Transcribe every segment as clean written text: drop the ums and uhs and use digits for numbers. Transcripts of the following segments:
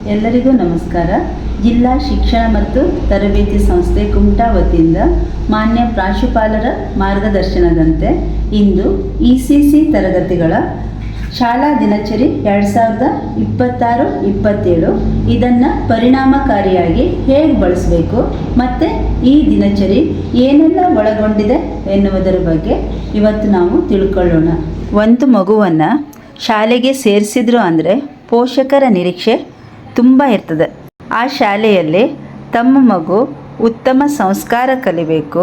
ಎಲ್ಲರಿಗೂ ನಮಸ್ಕಾರ. ಜಿಲ್ಲಾ ಶಿಕ್ಷಣ ಮತ್ತು ತರಬೇತಿ ಸಂಸ್ಥೆ ಕುಮಟಾ ವತಿಯಿಂದ ಮಾನ್ಯ ಪ್ರಾಂಶುಪಾಲರ ಮಾರ್ಗದರ್ಶನದಂತೆ ಇಂದು ECC ತರಗತಿಗಳ ಶಾಲಾ ದಿನಚರಿ 2026-27 ಇದನ್ನು ಪರಿಣಾಮಕಾರಿಯಾಗಿ ಹೇಗೆ ಬಳಸಬೇಕು ಮತ್ತು ಈ ದಿನಚರಿ ಏನೆಲ್ಲ ಒಳಗೊಂಡಿದೆ ಎನ್ನುವುದರ ಬಗ್ಗೆ ಇವತ್ತು ನಾವು ತಿಳ್ಕೊಳ್ಳೋಣ. ಒಂದು ಮಗುವನ್ನು ಶಾಲೆಗೆ ಸೇರಿಸಿದ್ರು ಅಂದರೆ ಪೋಷಕರ ನಿರೀಕ್ಷೆ ತುಂಬ ಇರ್ತದೆ. ಆ ಶಾಲೆಯಲ್ಲಿ ತಮ್ಮ ಮಗು ಉತ್ತಮ ಸಂಸ್ಕಾರ ಕಲಿಬೇಕು,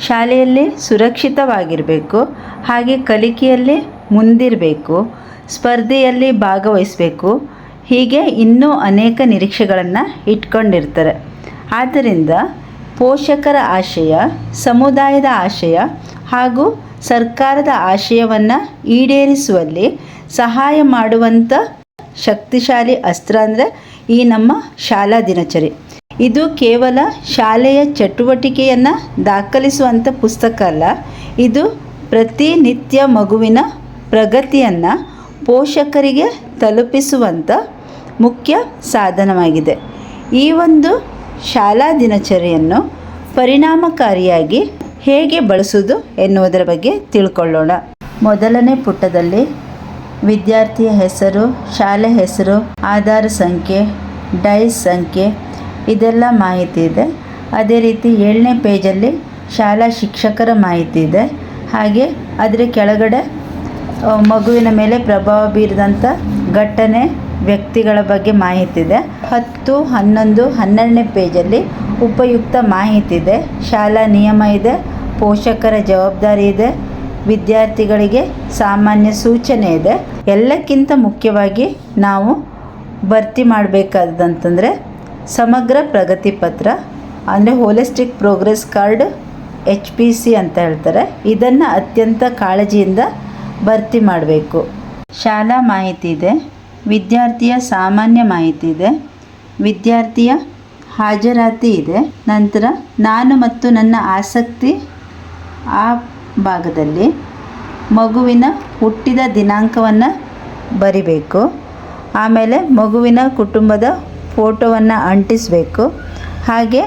ಶಾಲೆಯಲ್ಲಿ ಸುರಕ್ಷಿತವಾಗಿರಬೇಕು, ಹಾಗೆ ಕಲಿಕೆಯಲ್ಲಿ ಮುಂದಿರಬೇಕು, ಸ್ಪರ್ಧೆಯಲ್ಲಿ ಭಾಗವಹಿಸಬೇಕು, ಹೀಗೆ ಇನ್ನೂ ಅನೇಕ ನಿರೀಕ್ಷೆಗಳನ್ನು ಇಟ್ಕೊಂಡಿರ್ತಾರೆ. ಆದ್ದರಿಂದ ಪೋಷಕರ ಆಶಯ, ಸಮುದಾಯದ ಆಶಯ ಹಾಗೂ ಸರ್ಕಾರದ ಆಶಯವನ್ನು ಈಡೇರಿಸುವಲ್ಲಿ ಸಹಾಯ ಮಾಡುವಂಥ ಶಕ್ತಿಶಾಲಿ ಅಸ್ತ್ರ ಅಂದರೆ ಈ ನಮ್ಮ ಶಾಲಾ ದಿನಚರಿ. ಇದು ಕೇವಲ ಶಾಲೆಯ ಚಟುವಟಿಕೆಯನ್ನು ದಾಖಲಿಸುವಂಥ ಪುಸ್ತಕ ಅಲ್ಲ, ಇದು ಪ್ರತಿನಿತ್ಯ ಮಗುವಿನ ಪ್ರಗತಿಯನ್ನು ಪೋಷಕರಿಗೆ ತಲುಪಿಸುವಂಥ ಮುಖ್ಯ ಸಾಧನವಾಗಿದೆ. ಈ ಒಂದು ಶಾಲಾ ದಿನಚರಿಯನ್ನು ಪರಿಣಾಮಕಾರಿಯಾಗಿ ಹೇಗೆ ಬಳಸುವುದು ಎನ್ನುವುದರ ಬಗ್ಗೆ ತಿಳ್ಕೊಳ್ಳೋಣ. ಮೊದಲನೇ ಪುಟದಲ್ಲಿ ವಿದ್ಯಾರ್ಥಿಯ ಹೆಸರು, ಶಾಲೆ ಹೆಸರು, ಆಧಾರ್ ಸಂಖ್ಯೆ, ಡೈಸ್ ಸಂಖ್ಯೆ ಇದೆಲ್ಲ ಮಾಹಿತಿ ಇದೆ. ಅದೇ ರೀತಿ 7ನೇ ಪೇಜಲ್ಲಿ ಶಾಲಾ ಶಿಕ್ಷಕರ ಮಾಹಿತಿ ಇದೆ. ಹಾಗೆ ಅದರ ಕೆಳಗಡೆ ಮಗುವಿನ ಮೇಲೆ ಪ್ರಭಾವ ಬೀರಿದಂಥ ಘಟನೆ, ವ್ಯಕ್ತಿಗಳ ಬಗ್ಗೆ ಮಾಹಿತಿ ಇದೆ. 10, 11, 12ನೇ ಪೇಜಲ್ಲಿ ಉಪಯುಕ್ತ ಮಾಹಿತಿ ಇದೆ. ಶಾಲಾ ನಿಯಮ ಇದೆ, ಪೋಷಕರ ಜವಾಬ್ದಾರಿ ಇದೆ, ವಿದ್ಯಾರ್ಥಿಗಳಿಗೆ ಸಾಮಾನ್ಯ ಸೂಚನೆ ಇದೆ. ಎಲ್ಲಕ್ಕಿಂತ ಮುಖ್ಯವಾಗಿ ನಾವು ಭರ್ತಿ ಮಾಡಬೇಕಾದಂತಂದರೆ ಸಮಗ್ರ ಪ್ರಗತಿ ಪತ್ರ ಅಂದರೆ ಹೋಲಿಸ್ಟಿಕ್ ಪ್ರೋಗ್ರೆಸ್ ಕಾರ್ಡ್ HPC ಅಂತ ಹೇಳ್ತಾರೆ. ಇದನ್ನು ಅತ್ಯಂತ ಕಾಳಜಿಯಿಂದ ಭರ್ತಿ ಮಾಡಬೇಕು. ಶಾಲಾ ಮಾಹಿತಿ ಇದೆ, ವಿದ್ಯಾರ್ಥಿಯ ಸಾಮಾನ್ಯ ಮಾಹಿತಿ ಇದೆ, ವಿದ್ಯಾರ್ಥಿಯ ಹಾಜರಾತಿ ಇದೆ. ನಂತರ ನಾನು ಮತ್ತು ನನ್ನ ಆಸಕ್ತಿ ಆ ಭಾಗದಲ್ಲಿ ಮಗುವಿನ ಹುಟ್ಟಿದ ದಿನಾಂಕವನ್ನು ಬರಿಬೇಕು. ಆಮೇಲೆ ಮಗುವಿನ ಕುಟುಂಬದ ಫೋಟೋವನ್ನು ಅಂಟಿಸಬೇಕು. ಹಾಗೆ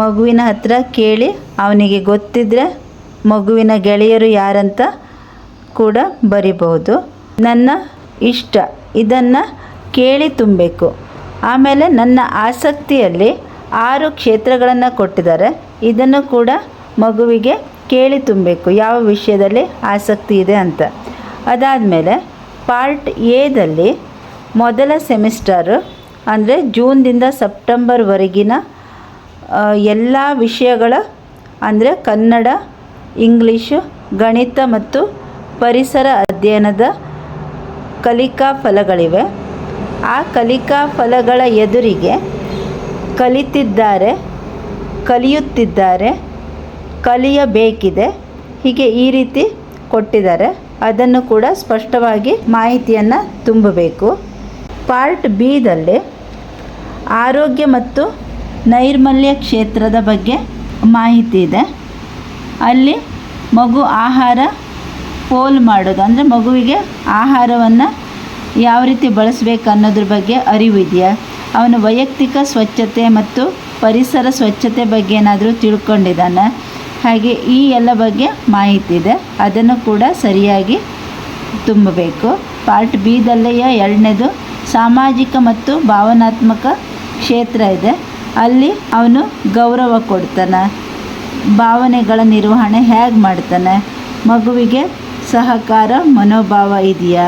ಮಗುವಿನ ಹತ್ರ ಕೇಳಿ ಅವನಿಗೆ ಗೊತ್ತಿದ್ದರೆ ಮಗುವಿನ ಗೆಳೆಯರು ಯಾರಂತ ಕೂಡ ಬರಿಬಹುದು. ನನ್ನ ಇಷ್ಟ ಇದನ್ನು ಕೇಳಿ ತುಂಬಬೇಕು. ಆಮೇಲೆ ನನ್ನ ಆಸಕ್ತಿಯಲ್ಲಿ 6 ಕ್ಷೇತ್ರಗಳನ್ನು ಕೊಟ್ಟಿದ್ದಾರೆ, ಇದನ್ನು ಕೂಡ ಮಗುವಿಗೆ ಕೇಳಿ ತುಂಬಬೇಕು, ಯಾವ ವಿಷಯದಲ್ಲಿ ಆಸಕ್ತಿ ಇದೆ ಅಂತ. ಅದಾದಮೇಲೆ ಪಾರ್ಟ್ ಎದಲ್ಲಿ ಮೊದಲ ಸೆಮಿಸ್ಟರು ಅಂದರೆ ಜೂನ್ದಿಂದ ಸೆಪ್ಟೆಂಬರ್ವರೆಗಿನ ಎಲ್ಲ ವಿಷಯಗಳ ಅಂದರೆ ಕನ್ನಡ, ಇಂಗ್ಲೀಷು, ಗಣಿತ ಮತ್ತು ಪರಿಸರ ಅಧ್ಯಯನದ ಕಲಿಕಾ ಫಲಗಳಿವೆ. ಆ ಕಲಿಕಾ ಫಲಗಳ ಎದುರಿಗೆ ಕಲಿತಿದ್ದಾರೆ, ಕಲಿಯುತ್ತಿದ್ದಾರೆ, ಕಲಿಯಬೇಕಿದೆ, ಹೀಗೆ ಈ ರೀತಿ ಕೊಟ್ಟಿದ್ದಾರೆ. ಅದನ್ನು ಕೂಡ ಸ್ಪಷ್ಟವಾಗಿ ಮಾಹಿತಿಯನ್ನು ತುಂಬಬೇಕು. ಪಾರ್ಟ್ ಬಿದಲ್ಲಿ ಆರೋಗ್ಯ ಮತ್ತು ನೈರ್ಮಲ್ಯ ಕ್ಷೇತ್ರದ ಬಗ್ಗೆ ಮಾಹಿತಿ ಇದೆ. ಅಲ್ಲಿ ಮಗು ಆಹಾರ ಪೋಲ್ ಮಾಡೋದು ಅಂದರೆ ಮಗುವಿಗೆ ಆಹಾರವನ್ನು ಯಾವ ರೀತಿ ಬಳಸಬೇಕು ಅನ್ನೋದ್ರ ಬಗ್ಗೆ ಅರಿವು ಇದೆಯಾ, ಅವನ ವೈಯಕ್ತಿಕ ಸ್ವಚ್ಛತೆ ಮತ್ತು ಪರಿಸರ ಸ್ವಚ್ಛತೆ ಬಗ್ಗೆ ಏನಾದರೂ ತಿಳ್ಕೊಂಡಿದ್ದಾನೆ, ಹಾಗೆ ಈ ಎಲ್ಲ ಬಗ್ಗೆ ಮಾಹಿತಿ ಇದೆ. ಅದನ್ನು ಕೂಡ ಸರಿಯಾಗಿ ತುಂಬಬೇಕು. ಪಾರ್ಟ್ ಬಿದಲ್ಲೆಯ 2ನೇದು ಸಾಮಾಜಿಕ ಮತ್ತು ಭಾವನಾತ್ಮಕ ಕ್ಷೇತ್ರ ಇದೆ. ಅಲ್ಲಿ ಅವನು ಗೌರವ ಕೊಡ್ತಾನೆ, ಭಾವನೆಗಳ ನಿರ್ವಹಣೆ ಹೇಗೆ ಮಾಡ್ತಾನೆ, ಮಗುವಿಗೆ ಸಹಕಾರ ಮನೋಭಾವ ಇದೆಯಾ,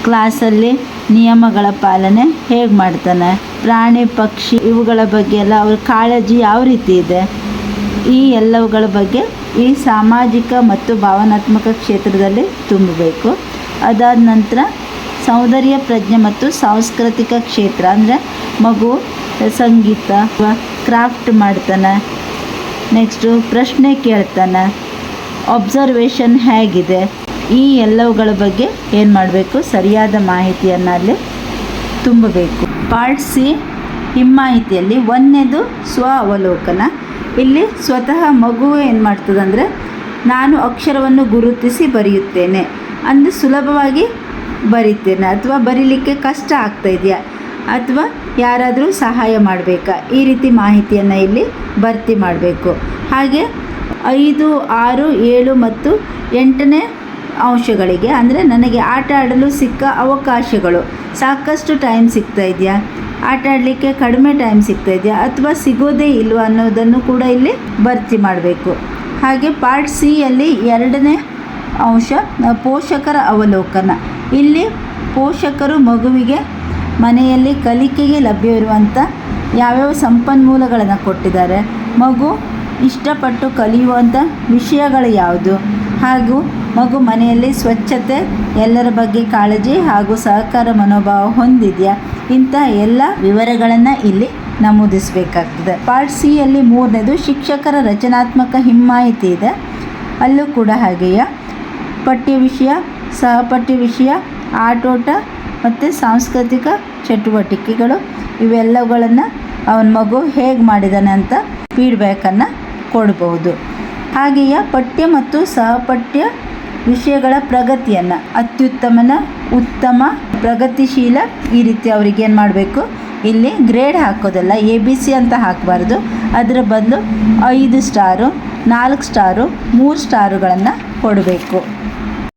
ಕ್ಲಾಸಲ್ಲಿ ನಿಯಮಗಳ ಪಾಲನೆ ಹೇಗೆ ಮಾಡ್ತಾನೆ, ಪ್ರಾಣಿ ಪಕ್ಷಿ ಇವುಗಳ ಬಗ್ಗೆ ಎಲ್ಲ ಅವ್ರ ಕಾಳಜಿ ಯಾವ ರೀತಿ ಇದೆ, ಈ ಎಲ್ಲವುಗಳ ಬಗ್ಗೆ ಈ ಸಾಮಾಜಿಕ ಮತ್ತು ಭಾವನಾತ್ಮಕ ಕ್ಷೇತ್ರದಲ್ಲಿ ತುಂಬಬೇಕು. ಅದಾದ ನಂತರ ಸೌಂದರ್ಯ ಪ್ರಜ್ಞೆ ಮತ್ತು ಸಾಂಸ್ಕೃತಿಕ ಕ್ಷೇತ್ರ ಅಂದರೆ ಮಗು ಸಂಗೀತ ಕ್ರಾಫ್ಟ್ ಮಾಡ್ತಾನೆ, ನೆಕ್ಸ್ಟು ಪ್ರಶ್ನೆ ಕೇಳ್ತಾನೆ, ಅಬ್ಸರ್ವೇಷನ್ ಹೇಗಿದೆ, ಈ ಎಲ್ಲವುಗಳ ಬಗ್ಗೆ ಏನು ಮಾಡಬೇಕು, ಸರಿಯಾದ ಮಾಹಿತಿಯನ್ನು ಅಲ್ಲಿ ತುಂಬಬೇಕು. ಪಾರ್ಟ್ ಸಿ ಹಿಮ್ಮಾಹಿತಿಯಲ್ಲಿ 1ನೇದು ಸ್ವ ಅವಲೋಕನ. ಇಲ್ಲಿ ಸ್ವತಃ ಮಗು ಏನು ಮಾಡ್ತದಂದರೆ ನಾನು ಅಕ್ಷರವನ್ನು ಗುರುತಿಸಿ ಬರೆಯುತ್ತೇನೆ ಅಂದರೆ ಸುಲಭವಾಗಿ ಬರಿತೇನೆ ಅಥವಾ ಬರೀಲಿಕ್ಕೆ ಕಷ್ಟ ಆಗ್ತಾಯಿದೆಯಾ ಅಥವಾ ಯಾರಾದರೂ ಸಹಾಯ ಮಾಡಬೇಕಾ, ಈ ರೀತಿ ಮಾಹಿತಿಯನ್ನು ಇಲ್ಲಿ ಭರ್ತಿ ಮಾಡಬೇಕು. ಹಾಗೆ 5, 6, 7 ಮತ್ತು 8ನೇ ಅಂಶಗಳಿಗೆ ಅಂದರೆ ನನಗೆ ಆಟ ಆಡಲು ಸಿಕ್ಕ ಅವಕಾಶಗಳು, ಸಾಕಷ್ಟು ಟೈಮ್ ಸಿಗ್ತಾ ಇದೆಯಾ, ಆಟ ಆಡಲಿಕ್ಕೆ ಕಡಿಮೆ ಟೈಮ್ ಸಿಗ್ತಾ ಇದೆಯಾ ಅಥವಾ ಸಿಗೋದೇ ಇಲ್ವಾ ಅನ್ನೋದನ್ನು ಕೂಡ ಇಲ್ಲಿ ಭರ್ತಿ ಮಾಡಬೇಕು. ಹಾಗೆ ಪಾರ್ಟ್ ಸಿ ಯಲ್ಲಿ 2ನೇ ಅಂಶ ಪೋಷಕರ ಅವಲೋಕನ. ಇಲ್ಲಿ ಪೋಷಕರು ಮಗುವಿಗೆ ಮನೆಯಲ್ಲಿ ಕಲಿಕೆಗೆ ಲಭ್ಯವಿರುವಂಥ ಯಾವ್ಯಾವ ಸಂಪನ್ಮೂಲಗಳನ್ನು ಕೊಟ್ಟಿದ್ದಾರೆ, ಮಗು ಇಷ್ಟಪಟ್ಟು ಕಲಿಯುವಂಥ ವಿಷಯಗಳು ಯಾವುದು, ಹಾಗೂ ಮಗು ಮನೆಯಲ್ಲಿ ಸ್ವಚ್ಛತೆ, ಎಲ್ಲರ ಬಗ್ಗೆ ಕಾಳಜಿ ಹಾಗೂ ಸಹಕಾರ ಮನೋಭಾವ ಹೊಂದಿದೆಯಾ, ಇಂಥ ಎಲ್ಲ ವಿವರಗಳನ್ನು ಇಲ್ಲಿ ನಮೂದಿಸಬೇಕಾಗ್ತದೆ. ಪಾರ್ಟ್ ಸಿ ಯಲ್ಲಿ 3ನೇದು ಶಿಕ್ಷಕರ ರಚನಾತ್ಮಕ ಹಿಮ್ಮಾಹಿತಿ ಇದೆ. ಅಲ್ಲೂ ಕೂಡ ಹಾಗೆಯೇ ಪಠ್ಯ ವಿಷಯ, ಸಹಪಠ್ಯ ವಿಷಯ, ಆಟೋಟ ಮತ್ತು ಸಾಂಸ್ಕೃತಿಕ ಚಟುವಟಿಕೆಗಳು ಇವೆಲ್ಲವುಗಳನ್ನು ಅವನ ಮಗು ಹೇಗೆ ಮಾಡಿದ್ದಾನೆ ಅಂತ ಫೀಡ್ಬ್ಯಾಕನ್ನು ಕೊಡ್ಬೋದು. ಹಾಗೆಯೇ ಪಠ್ಯ ಮತ್ತು ಸಹಪಠ್ಯ ವಿಷಯಗಳ ಪ್ರಗತಿಯನ್ನು ಅತ್ಯುತ್ತಮನ, ಉತ್ತಮ, ಪ್ರಗತಿಶೀಲ ಈ ರೀತಿ ಅವ್ರಿಗೆ ಏನು ಮಾಡಬೇಕು, ಇಲ್ಲಿ ಗ್ರೇಡ್ ಹಾಕೋದಲ್ಲ, ABC ಅಂತ ಹಾಕಬಾರ್ದು. ಅದರ ಬದಲು 5 ಸ್ಟಾರು, 4 ಸ್ಟಾರು, 3 ಸ್ಟಾರುಗಳನ್ನು ಕೊಡಬೇಕು.